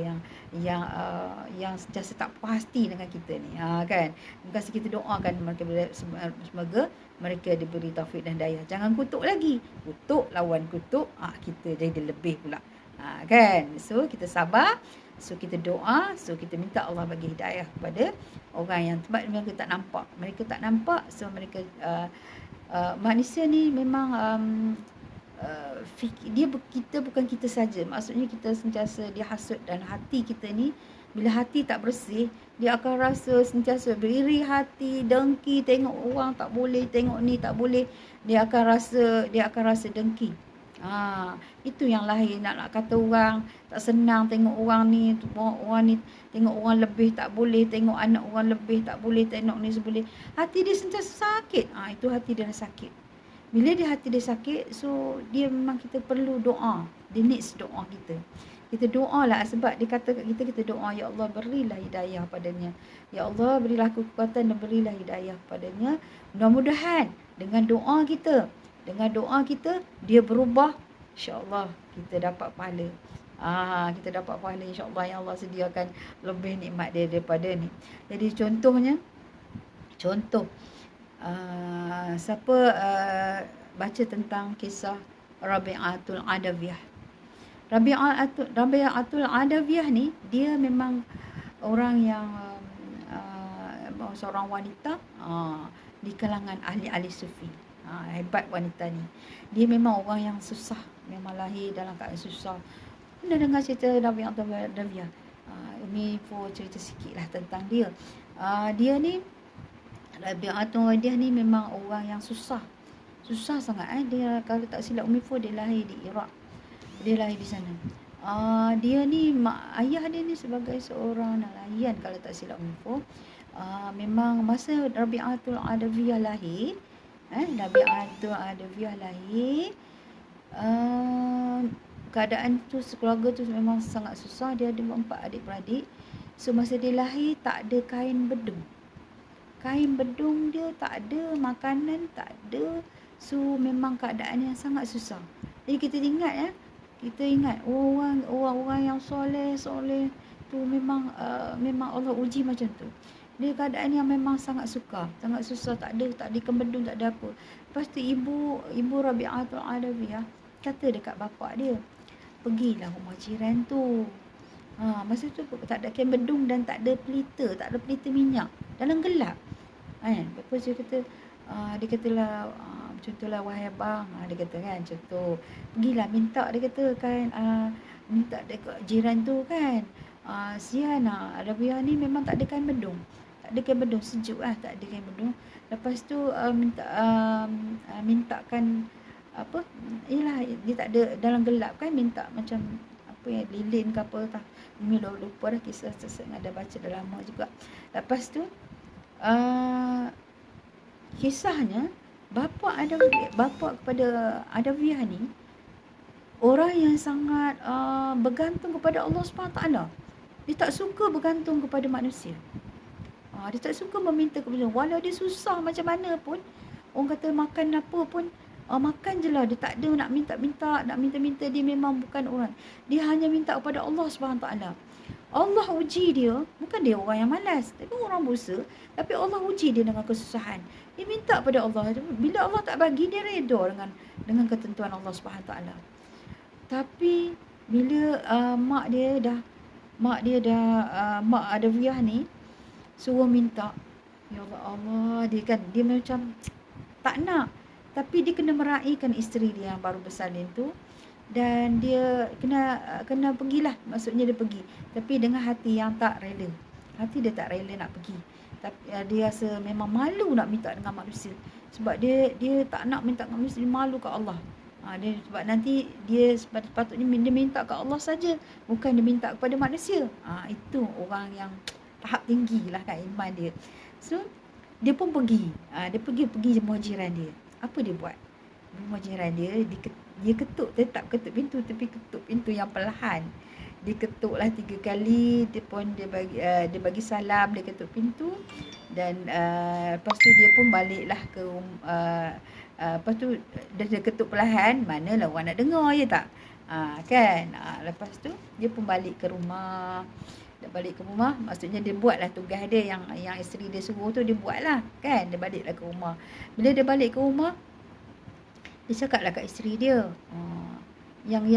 yang sentiasa tak pasti dengan kita ni, kan. Terima kasih, kita doakan mereka, semoga mereka diberi taufik dan hidayah. Jangan kutuk lagi. Kutuk lawan kutuk, kita jadi lebih pula. Kan. So kita sabar, so kita doa, so kita minta Allah bagi hidayah kepada orang yang sebab mereka tak nampak. Mereka tak nampak, so mereka manusia ni memang kita bukan kita saja. Maksudnya kita sentiasa dihasut, dan hati kita ni bila hati tak bersih, dia akan rasa sentiasa beriri hati, dengki, tengok orang tak boleh, tengok ni tak boleh, dia akan rasa dengki. Itu yang lahir nak kata orang tak senang, tengok orang ni tengok orang lebih tak boleh, tengok anak orang lebih tak boleh, tengok ni seboleh. Hati dia sentiasa sakit. Itu hati dia dah sakit. Bila hati dia sakit, so dia memang kita perlu doa. Dia needs doa kita. Kita doalah, sebab dia kata kat kita doa, ya Allah berilah hidayah padanya. Ya Allah berilah kekuatan dan berilah hidayah padanya. Mudah-mudahan dengan doa kita dia berubah, insya-Allah kita dapat pahala. Kita dapat pahala, insya-Allah yang Allah sediakan lebih nikmat dia daripada ni. Jadi contoh siapa baca tentang kisah Rabi'atul Adawiyah. Rabi'atul Adawiyah ni dia memang orang yang seorang wanita di kalangan ahli-ahli sufi. Hebat wanita ni. Dia memang orang yang susah, memang lahir dalam keadaan susah. Anda dengar cerita Rabi'atul Adawiyah. Ini cerita sikit lah tentang dia. Dia ni Rabi'atul Adawiyah ni memang orang yang susah. Susah sangat dia, kalau tak silap Umi Fu, dia lahir di Iraq. Dia lahir di sana. Dia ni ayah dia ni sebagai seorang nelayan kalau tak silap Umi Fu. Memang masa Rabi'atul Adawiyah lahir, Rabi'atul Adawiyah lahir, keadaan tu keluarga tu memang sangat susah. Dia ada 4 adik-beradik. So masa dia lahir tak ada kain bedung. Kain bedung dia tak ada, makanan tak ada. So memang keadaan yang sangat susah. Jadi kita ingat orang-orang yang soleh tu memang Allah uji macam tu. Dia keadaan yang memang sangat susah, tak ada ikan bedung, tak ada apa. Lepas tu ibu Rabi'atul Adawiyah kata dekat bapak dia, pergilah rumah jiran tu. Masa tu tak ada kain bedung dan tak ada pelita minyak, dalam gelap. Lepas dia kata, dia katalah, contohlah, wahai abang, dia kata kan, contoh, pergilah minta, dia kata kan, minta dekat jiran tu kan, sian Rabiah ni memang tak ada kain bedung. Sejuk tak ada kain bedung. Lepas tu mintakan apa, ialah dia tak ada, dalam gelap kan, minta macam apa ya, lilin ke apa tak. Umi lupa dah kisah, ada baca dah lama juga. Lepas tu kisahnya bapa kepada Adawiyah ni orang yang sangat bergantung kepada Allah SWT. Dia tak suka bergantung kepada manusia. Dia tak suka meminta kepada Allah. Walau dia susah macam mana pun, orang kata makan apa pun, makan je lah. Dia tak ada nak minta. Dia memang bukan orang. Dia hanya minta kepada Allah SWT. Allah uji dia, bukan dia orang yang malas, tapi orang busa. Tapi Allah uji dia dengan kesusahan. Dia minta pada Allah. Bila Allah tak bagi, dia reda dengan ketentuan Allah SWT. Tapi bila mak Adawiyah ni suruh minta, ya Allah, dia macam tak nak. Tapi dia kena meraihkan isteri dia yang baru bersalin tu. Dan dia kena pergilah. Maksudnya dia pergi, tapi dengan hati yang tak rela. Hati dia tak rela nak pergi. Tapi dia rasa memang malu nak minta dengan manusia. Sebab dia tak nak minta dengan manusia, dia malu kat Allah. Sebab nanti dia sepatutnya dia minta kat Allah saja, bukan dia minta kepada manusia. Itu orang yang tahap tinggi lah kan iman dia. So dia pun pergi. Dia pergi rumah jiran dia. Apa dia buat? Rumah jiran dia tetap ketuk pintu, tapi ketuk pintu yang perlahan. Dia ketuklah 3 kali, dia bagi salam, dia ketuk pintu, dan lepas tu dia pun baliklah ke lepas tu dia ketuk perlahan, manalah orang nak dengar je tak? Kan? Lepas tu dia pun balik ke rumah. Maksudnya dia buatlah tugas dia yang isteri dia suruh tu, dia buatlah kan. Dia baliklah ke rumah. Bila dia balik ke rumah, dia cakaplah kat isteri dia, yang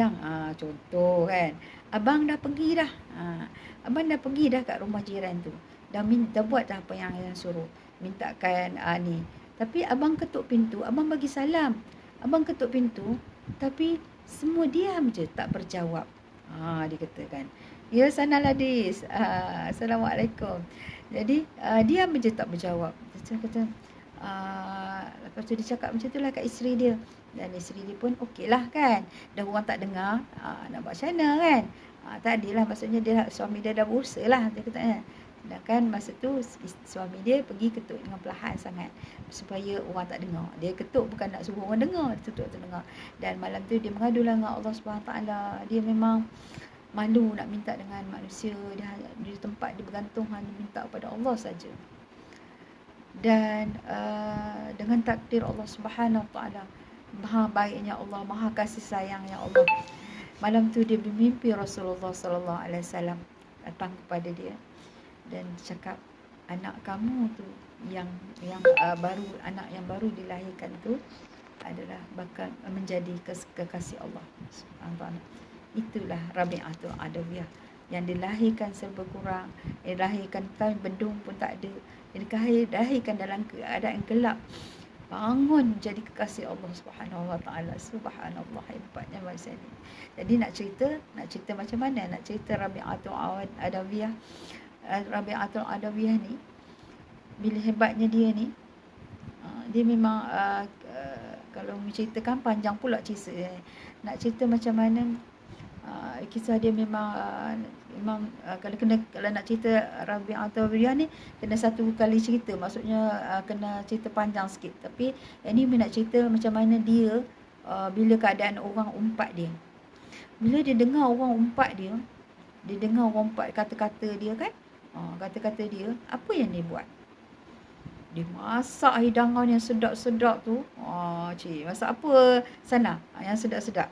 contoh kan, abang dah pergi dah. Abang dah pergi dah kat rumah jiran tu. Dah buat dah apa yang suruh. Mintakan ni. Tapi abang ketuk pintu, abang bagi salam. Abang ketuk pintu, tapi semua diam je, tak berjawab. Dia kata kan, ya sanalah Dis. Assalamualaikum. Jadi diam je, tak berjawab. Dia kata, lepas tu dia cakap macam tu lah kat isteri dia. Dan isteri dia pun okey lah kan. Dah orang tak dengar, nak buat macam mana kan. Tadilah maksudnya suami dia dah berusaha lah. Dia kata sedangkan masa tu suami dia pergi ketuk dengan perlahan sangat supaya orang tak dengar. Dia ketuk bukan nak suruh orang dengar, dia ketuk dengar. Dan malam tu dia mengadulah dengan Allah SWT. Dia memang malu nak minta dengan manusia. Dia di tempat dia bergantung hanya minta kepada Allah saja. Dan dengan takdir Allah Subhanahu Wa Taala, maha baiknya Allah, maha kasih sayangnya Allah, malam tu dia bermimpi Rasulullah sallallahu alaihi wasallam datang kepada dia dan cakap, anak kamu tu yang anak yang baru dilahirkan tu adalah bakal menjadi kekasih Allah Subhanahu Wa Taala. Itulah Rabi'atul Adawiyah yang dilahirkan serba kurang, dilahirkan kain bedung pun tak ada, dilahirkan dalam keadaan gelap, bangun jadi kekasih Allah Subhanahu Wa Taala. Subhanallah, hebatnya macam ni. Jadi nak cerita macam mana? Nak cerita Rabi'atul Adawiyah ni bila hebatnya dia ni, dia memang kalau menceritakan panjang pula cerita nak cerita macam mana kisah dia memang kalau nak cerita Rabi'ah Tawriyah ni kena satu kali cerita, maksudnya kena cerita panjang sikit. Tapi yang ni nak cerita macam mana dia bila keadaan orang umpat dia. Bila dia dengar orang umpat dia dengar orang umpat kata-kata dia kan, kata-kata dia, apa yang dia buat? Dia masak hidangan yang sedap-sedap tu. Cik, masak apa sana? Yang sedap-sedap.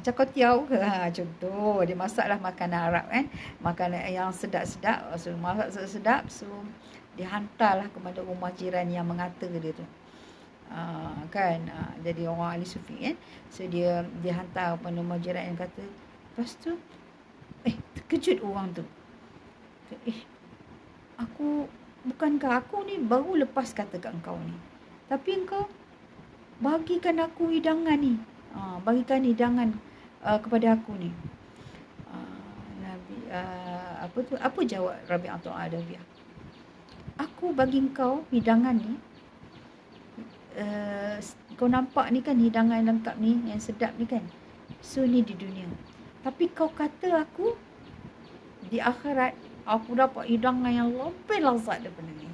Cakot-tiaw ke? Contoh, dia masaklah makanan Arab kan. Makanan yang sedap-sedap. So, masak sedap-sedap. So, dia hantarlah kepada rumah jiran yang mengata dia tu. Jadi orang ahli sufi kan. So, dia hantar kepada rumah jiran yang kata. Lepas tu, terkejut orang tu. Bukankah aku ni baru lepas kata kat engkau ni. Tapi engkau bagikan aku hidangan ni. Bagikan hidangan kepada aku ni. Apa jawab Rabi'ah Adawiyah? Aku bagi engkau hidangan ni. Kau nampak ni kan hidangan yang lengkap ni, yang sedap ni kan. So ni di dunia. Tapi kau kata aku di akhirat aku dapat hidangan yang lebih lazat daripada ni.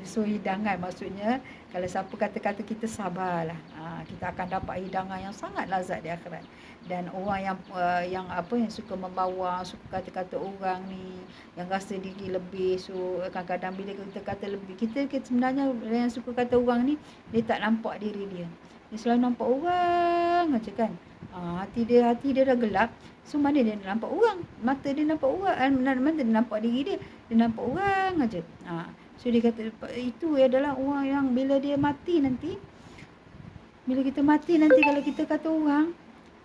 So hidangan maksudnya kalau siapa kata-kata kita sabarlah. Kita akan dapat hidangan yang sangat lazat di akhirat. Dan orang yang suka membawa, suka kata-kata orang ni, yang rasa diri lebih, so kadang-kadang bila kita kata lebih, kita sebenarnya yang suka kata orang ni, dia tak nampak diri dia. Dia selalu nampak orang aja kan. Hati dia dah gelap. So mana dia nampak orang? Mata dia nampak orang, mana dia nampak diri dia? Dia nampak orang aja. So dia kata itu adalah orang yang bila dia mati nanti, bila kita mati nanti, kalau kita kata orang,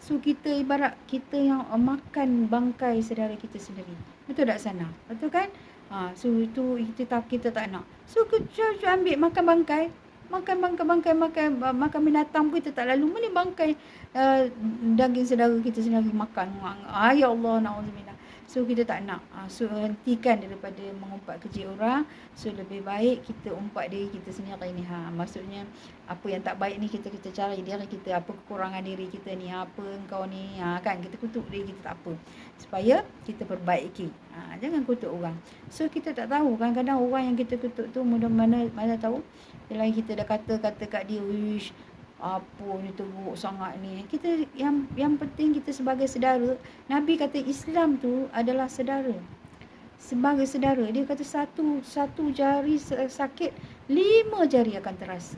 so kita ibarat kita yang makan bangkai saudara kita sendiri. Betul tak sana? Betul kan? So itu kita tak nak. So kita ambil makan bangkai. Makan binatang pun kita tak lalu. Mana bangkai daging saudara kita sendiri makan. Ya Allah, na'udzubillah. So kita tak nak. So hentikan daripada mengumpat kerja orang. So lebih baik kita umpat diri kita sendiri ni. Maksudnya apa yang tak baik ni kita cari diri kita, apa kekurangan diri kita ni, apa engkau ni, kan kita kutuk diri kita tak apa. Supaya kita perbaiki. Jangan kutuk orang. So kita tak tahu, kadang-kadang orang yang kita kutuk tu mana tahu bila kita dah kata kat dia, wish apa ni teruk sangat ni. Kita yang penting kita sebagai saudara. Nabi kata Islam tu adalah saudara. Sebagai saudara, dia kata satu jari sakit, 5 jari akan terasa.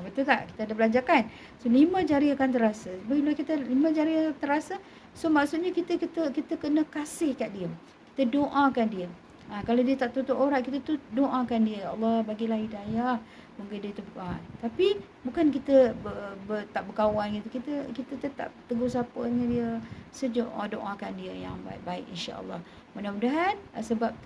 Betul tak? Kita ada belajar kan? So 5 jari akan terasa. Bila kita 5 jari terasa, so maksudnya kita kena kasih kat dia. Kita doakan dia. Kalau dia tak tutup aurat, kita tu doakan dia. Allah bagilah hidayah. Mungkin dia tu tapi bukan kita tak berkawan gitu. Kita tetap tegur sapanya dia, doakan dia yang baik-baik, insya-Allah. Mudah-mudahan sebab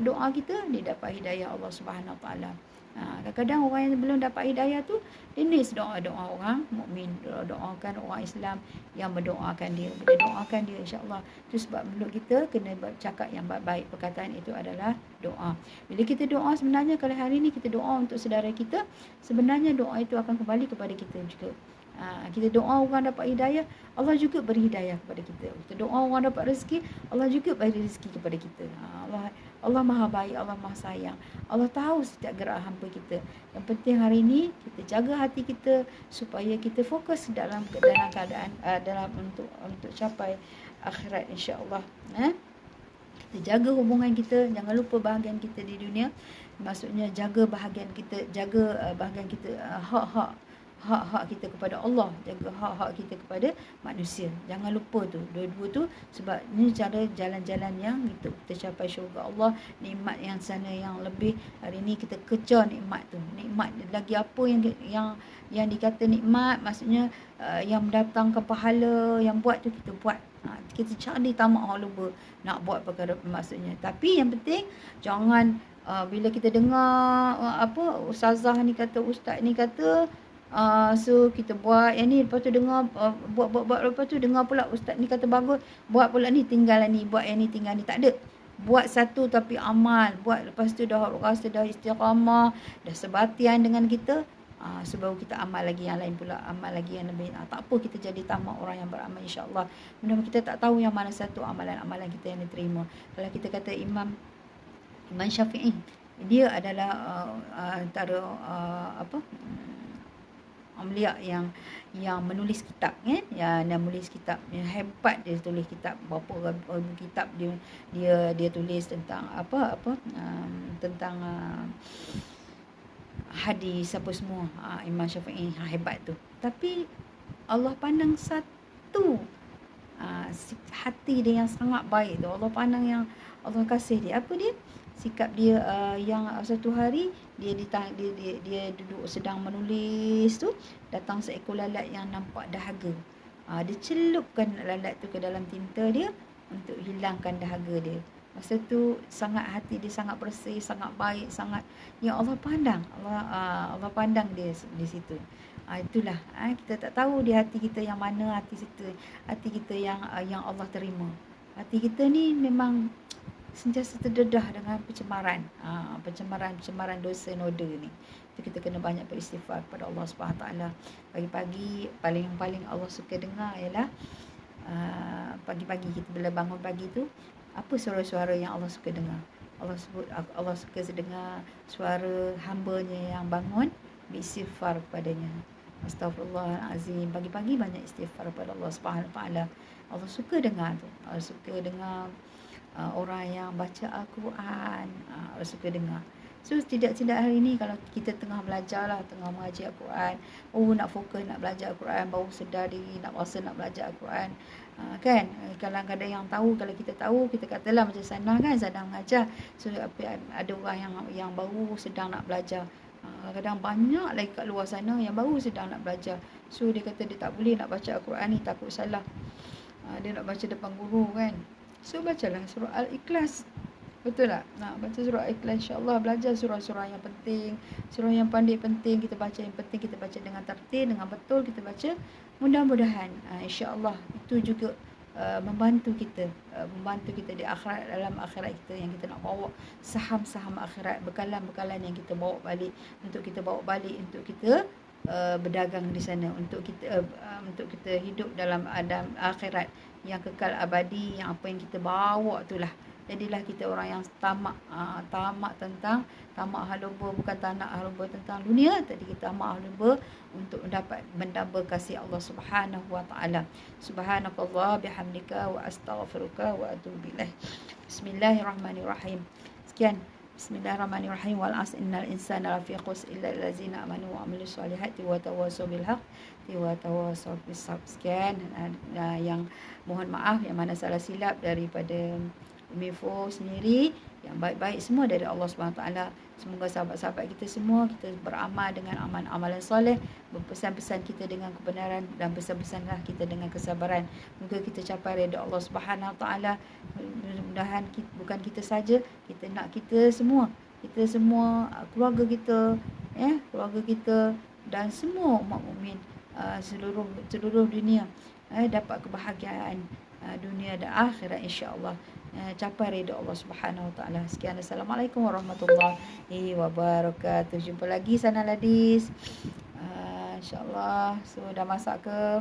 doa kita dia dapat hidayah Allah Subhanahu Wa Taala. Kadang-kadang orang yang belum dapat hidayah tu, dia ni doa orang mukmin, doakan orang Islam yang mendoakan dia. Bila doakan dia, insya-Allah. Tu sebab mulut kita kena bercakap yang baik-baik. Perkataan itu adalah doa. Bila kita doa, sebenarnya kalau hari ni kita doa untuk saudara kita, sebenarnya doa itu akan kembali kepada kita juga. Kita doa orang dapat hidayah, Allah juga beri hidayah kepada kita. Kita doa orang dapat rezeki, Allah juga beri rezeki kepada kita. Allah Maha baik, Allah Maha sayang. Allah tahu setiap gerak hamba kita. Yang penting hari ini kita jaga hati kita supaya kita fokus dalam keadaan untuk capai akhirat, insya-Allah. Kita jaga hubungan kita, jangan lupa bahagian kita di dunia. Maksudnya jaga bahagian kita, hak-hak kita kepada Allah, jaga hak-hak kita kepada manusia. Jangan lupa tu, dua-dua tu, sebab ni cara jalan-jalan yang itu kita capai syurga Allah, nikmat yang sana yang lebih. Hari ni kita kejar nikmat tu. Nikmat lagi apa yang dikata nikmat, maksudnya yang mendatangkan pahala, yang buat tu kita buat. Kita cari tamak luba nak buat perkara maksudnya. Tapi yang penting jangan bila kita dengar ustazah ni kata, ustaz ni kata, so kita buat yang ni, lepas tu dengar buat, lepas tu dengar pula ustaz ni kata bagus, buat pula ni, tinggal ni, buat yang ni, tinggal ni. Tak ada. buat satu tapi amal, buat lepas tu dah rasa dah istiqamah, dah sebatian dengan kita, sebab kita amal lagi yang lain pula, amal lagi yang lebih. Tak apa kita jadi tamak orang yang beramal, insya-Allah. Mudah-mudahan kita tak tahu yang mana satu amalan-amalan kita yang diterima. Kalau kita kata Imam Syafi'i, dia adalah antara Aulia yang menulis kitab kan, yang menulis kitab yang hebat. Dia tulis kitab berapa ribu kitab dia tulis tentang tentang hadis apa semua. Imam Syafi'i hebat tu. Tapi Allah pandang satu hati dia yang sangat baik tu. Allah pandang yang Allah kasih dia. Apa dia? Sikap dia yang satu hari dia duduk sedang menulis tu, datang seekor lalat yang nampak dahaga. Dia celupkan lalat tu ke dalam tinta dia untuk hilangkan dahaga dia. Masa tu sangat hati dia sangat bersih, sangat baik, sangat yang Allah pandang. Allah pandang dia di situ. Itulah kita tak tahu di hati kita yang mana hati kita yang Allah terima. Hati kita ni memang sentiasa terdedah dengan pencemaran dosa noda ni. Itu kita kena banyak beristighfar kepada Allah Subhanahu taala. Pagi-pagi paling Allah suka dengar ialah pagi-pagi kita bila bangun pagi tu, apa suara-suara yang Allah suka dengar? Allah suka dengar suara hamba-Nya yang bangun beristighfar kepadanya. Astaghfirullahalazim. Pagi-pagi banyak istighfar kepada Allah Subhanahu taala. Allah suka dengar tu. Allah suka dengar orang yang baca Al-Quran, Allah suka dengar. So tidak hari ni kalau kita tengah belajar lah, tengah mengaji Al-Quran, nak fokus nak belajar Al-Quran, baru sedar diri nak rasa nak belajar Al-Quran, kan? Kadang-kadang yang tahu, kalau kita tahu, kita katalah macam Sanah kan, sedang mengajar. So ada orang yang baru sedang nak belajar. Kadang banyak lagi kat luar sana yang baru sedang nak belajar. So dia kata dia tak boleh nak baca Al-Quran ni, takut salah. Dia nak baca depan guru kan. So bacalah surah Al-Ikhlas. Betul tak? Baca surah Al-Ikhlas, insya-Allah. Belajar surah-surah yang penting, surah yang pandai penting kita baca, yang penting kita baca dengan tertib, dengan betul kita baca. Mudah-mudahan insya-Allah itu juga membantu kita di akhirat, dalam akhirat kita yang kita nak bawa saham-saham akhirat, bekalan-bekalan yang kita bawa balik untuk kita berdagang di sana, untuk kita hidup dalam akhirat yang kekal abadi, yang apa yang kita bawa itulah. Jadilah kita orang yang tamak haluba, bukan tamak haluba tentang dunia, tadi kita tamak haluba untuk mendapat kasih Allah Subhanahu wa taala. Subhanakallah bihamdika wa astaghfiruka wa atubu ilaih. Bismillahirrahmanirrahim. Sekian. Bismillahirrahmanirrahim. Wal 'asr innal insana lafi khusr illa allazina amanu wa 'amilus solihati wa tawassaw bil haqqi wa tawassaw bis sabr. Sekian yang mohon maaf yang mana salah silap daripada Umifo sendiri, yang baik-baik semua dari Allah SWT. Semoga sahabat-sahabat kita semua, kita beramal dengan amalan soleh, berpesan-pesan kita dengan kebenaran, dan pesan-pesanlah kita dengan kesabaran. Moga kita capai redha Allah SWT. Mudah-mudahan bukan kita saja, kita nak kita semua, keluarga kita, dan semua umat mukmin seluruh dunia dapat kebahagiaan dunia dan akhirat, insya-Allah. Capai redha Allah Subhanahu wa taala. Sekian, assalamualaikum warahmatullahi wabarakatuh. Jumpa lagi Sana Ladis. Insya-Allah. So dah masak ke?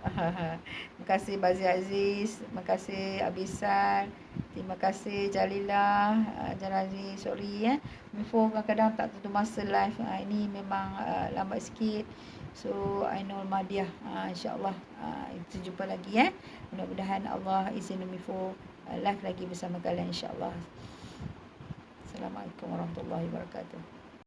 Terima kasih Bazi Aziz, terima kasih Abisan, terima kasih Jalila, Jalazi, sorry Mifo kadang-kadang tak tentu masa live. Ini memang lambat sikit. So Ainul Madiah, insya-Allah kita jumpa lagi Mudah-mudahan Allah izin Mifo live lagi bersama kalian, insya-Allah. Assalamualaikum warahmatullahi wabarakatuh.